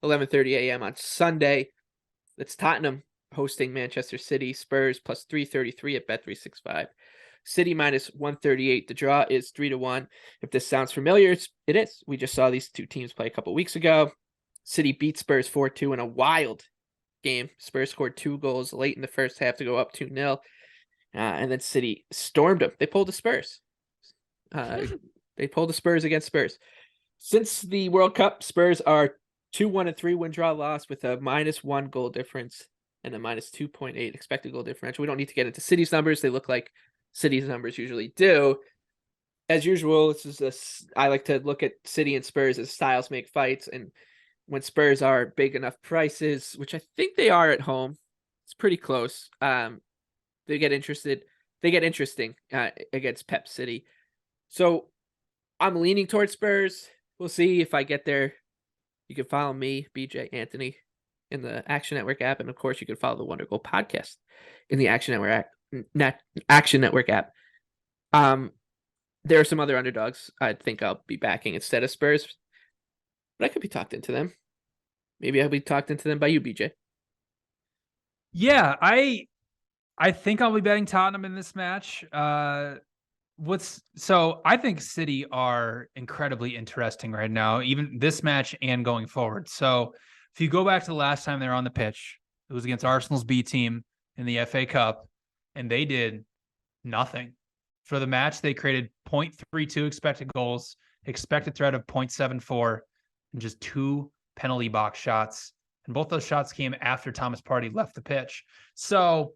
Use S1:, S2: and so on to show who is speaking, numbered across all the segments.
S1: 11:30 a.m. on Sunday. It's Tottenham hosting Manchester City. Spurs plus 333 at Bet365. City minus 138. The draw is 3-1. If this sounds familiar, it is. We just saw these two teams play a couple weeks ago. City beat Spurs 4-2 in a wild game. Spurs scored 2 goals late in the first half to go up 2-0. And then City stormed them. They pulled the Spurs. They pulled the Spurs against Spurs. Since the World Cup, Spurs are 2-1-3 win draw loss with a -1 goal difference and a -2.8 expected goal differential. We don't need to get into City's numbers. They look like City's numbers usually do. As usual, I like to look at City and Spurs as styles make fights, and when Spurs are big enough prices, which I think they are at home, it's pretty close. They get interesting against Pep City. So I'm leaning towards Spurs. We'll see if I get there. You can follow me, BJ Anthony, in the Action Network app, and of course, you can follow the Wonder Goal podcast in the Action Network app. There are some other underdogs I think I'll be backing instead of Spurs, but I could be talked into them. Maybe I'll be talked into them by you, BJ.
S2: Yeah, I think I'll be betting Tottenham in this match. I think City are incredibly interesting right now, even this match and going forward. So if you go back to the last time they were on the pitch, it was against Arsenal's B team in the FA Cup, and they did nothing. For the match, they created 0.32 expected goals, expected threat of 0.74, and just 2 penalty box shots. And both those shots came after Thomas Partey left the pitch. So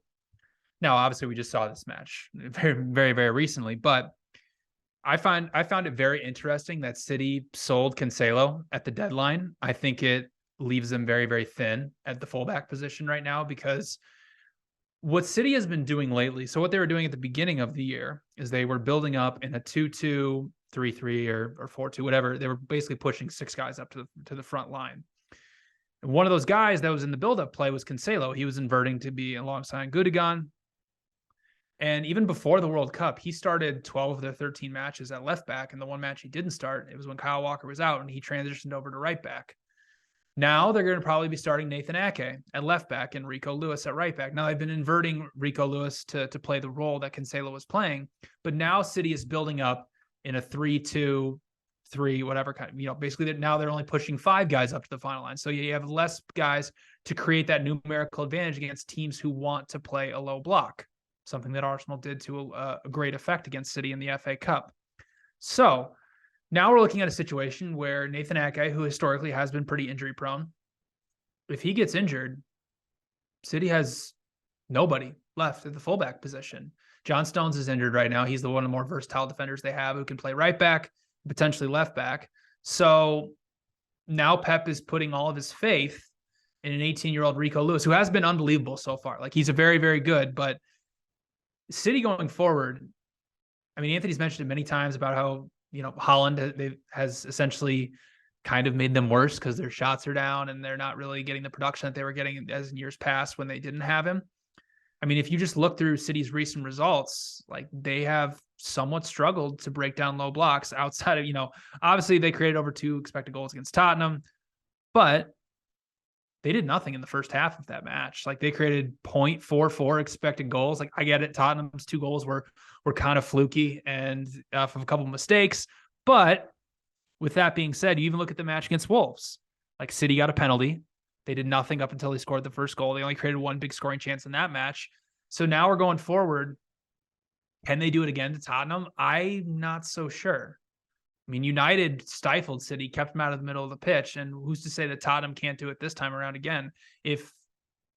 S2: now, obviously, we just saw this match very, very, very recently, but I found it very interesting that City sold Cancelo at the deadline. I think it leaves them very, very thin at the fullback position right now, because what City has been doing lately, so what they were doing at the beginning of the year is they were building up in a 2-2, 3-3, or 4-2, whatever. They were basically pushing 6 guys up to the front line. And one of those guys that was in the build-up play was Cancelo. He was inverting to be alongside Gundogan. And even before the World Cup, he started 12 of their 13 matches at left back. And the one match he didn't start, it was when Kyle Walker was out and he transitioned over to right back. Now they're going to probably be starting Nathan Ake at left back and Rico Lewis at right back. Now they've been inverting Rico Lewis to play the role that Cancelo was playing, but now City is building up in a 3-2-3, whatever kind of, basically now they're only pushing 5 guys up to the final line. So you have less guys to create that numerical advantage against teams who want to play a low block, something that Arsenal did to a great effect against City in the FA Cup. So now we're looking at a situation where Nathan Ake, who historically has been pretty injury prone, if he gets injured, City has nobody left at the fullback position. John Stones is injured right now. He's one of the more versatile defenders they have who can play right back, potentially left back. So now Pep is putting all of his faith in an 18-year-old Rico Lewis, who has been unbelievable so far. Like, he's a very, very good, but City going forward, I mean, Anthony's mentioned it many times about how, Holland has essentially kind of made them worse because their shots are down and they're not really getting the production that they were getting as in years past when they didn't have him. I mean, if you just look through City's recent results, like, they have somewhat struggled to break down low blocks outside of, obviously they created over 2 expected goals against Tottenham, but they did nothing in the first half of that match. Like, they created 0.44 expected goals. Like, I get it, Tottenham's 2 goals were kind of fluky and off of a couple of mistakes. But with that being said, you even look at the match against Wolves. Like, City got a penalty. They did nothing up until they scored the first goal. They only created 1 big scoring chance in that match. So now we're going forward. Can they do it again to Tottenham? I'm not so sure. I mean, United stifled City, kept them out of the middle of the pitch. And who's to say that Tottenham can't do it this time around again if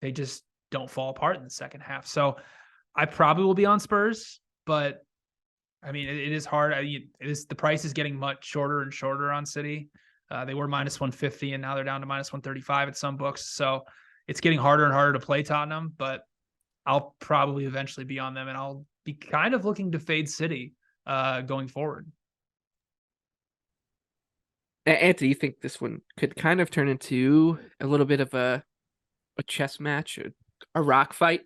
S2: they just don't fall apart in the second half? So I probably will be on Spurs, but I mean, it is hard. The price is getting much shorter and shorter on City. They were -150 and now they're down to -135 at some books. So it's getting harder and harder to play Tottenham, but I'll probably eventually be on them, and I'll be kind of looking to fade City going forward.
S1: Anthony, you think this one could kind of turn into a little bit of a chess match, a rock fight?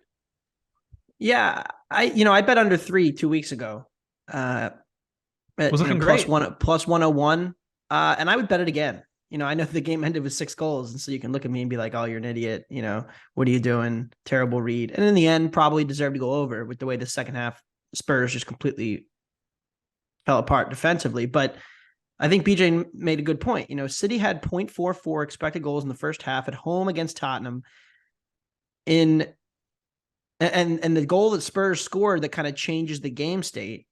S3: Yeah, I bet under 3 2 weeks ago.
S2: Was looking great.
S3: Plus 101. And I would bet it again. I know the game ended with 6 goals. And so you can look at me and be like, oh, you're an idiot. What are you doing? Terrible read. And in the end, probably deserved to go over with the way the second half Spurs just completely fell apart defensively. But I think BJ made a good point. City had 0.44 expected goals in the first half at home against Tottenham. And the goal that Spurs scored that kind of changes the game state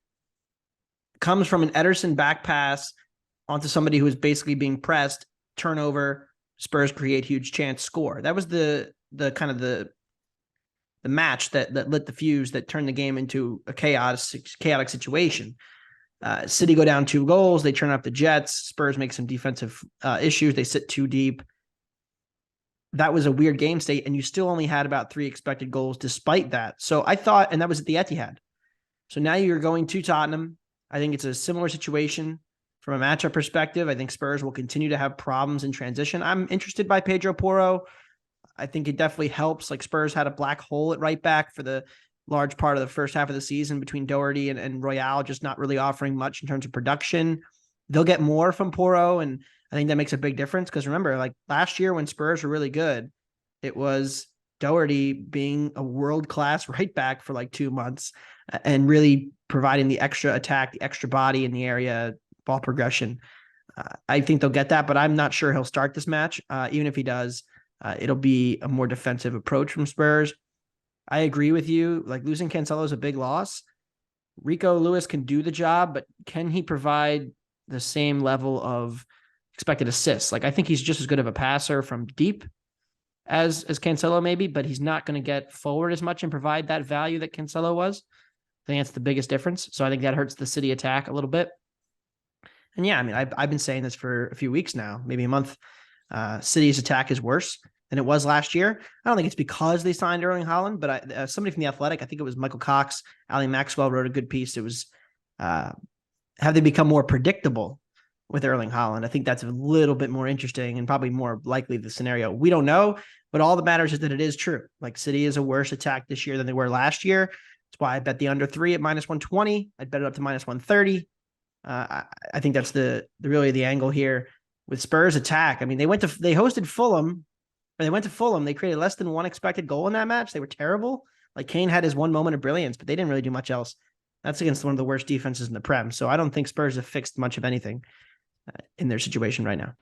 S3: comes from an Ederson back pass onto somebody who was basically being pressed, turnover, Spurs create huge chance, score. That was the kind of the match that lit the fuse that turned the game into a chaotic situation. City go down 2 goals. They turn up the Jets. Spurs make some defensive issues. They sit too deep. That was a weird game state, and you still only had about 3 expected goals despite that. So I thought, and that was at the Etihad. So now you're going to Tottenham. I think it's a similar situation from a matchup perspective. I think Spurs will continue to have problems in transition. I'm interested by Pedro Porro. I think it definitely helps. Like, Spurs had a black hole at right back for the large part of the first half of the season between Doherty and Royale, just not really offering much in terms of production. They'll get more from Porro, and I think that makes a big difference because remember, like last year when Spurs were really good, it was Doherty being a world-class right back for like 2 months and really providing the extra attack, the extra body in the area, ball progression. I think they'll get that, but I'm not sure he'll start this match. Even if he does, it'll be a more defensive approach from Spurs. I agree with you. Like, losing Cancelo is a big loss. Rico Lewis can do the job, but can he provide the same level of expected assists? Like, I think he's just as good of a passer from deep as Cancelo maybe, but he's not going to get forward as much and provide that value that Cancelo was. I think that's the biggest difference. So I think that hurts the City attack a little bit. And yeah, I mean, I've been saying this for a few weeks now, maybe a month. City's attack is worse than it was last year. I don't think it's because they signed Erling Haaland, but somebody from The Athletic, I think it was Michael Cox, Ali Maxwell, wrote a good piece. It was, have they become more predictable with Erling Haaland? I think that's a little bit more interesting and probably more likely the scenario. We don't know, but all that matters is that it is true. Like, City is a worse attack this year than they were last year. That's why I bet the under 3 at -120. I'd bet it up to -130. I think that's really the angle here with Spurs attack. I mean, they hosted Fulham, or they went to Fulham. They created less than 1 expected goal in that match. They were terrible. Like, Kane had his 1 moment of brilliance, but they didn't really do much else. That's against one of the worst defenses in the Prem. So I don't think Spurs have fixed much of anything in their situation right now.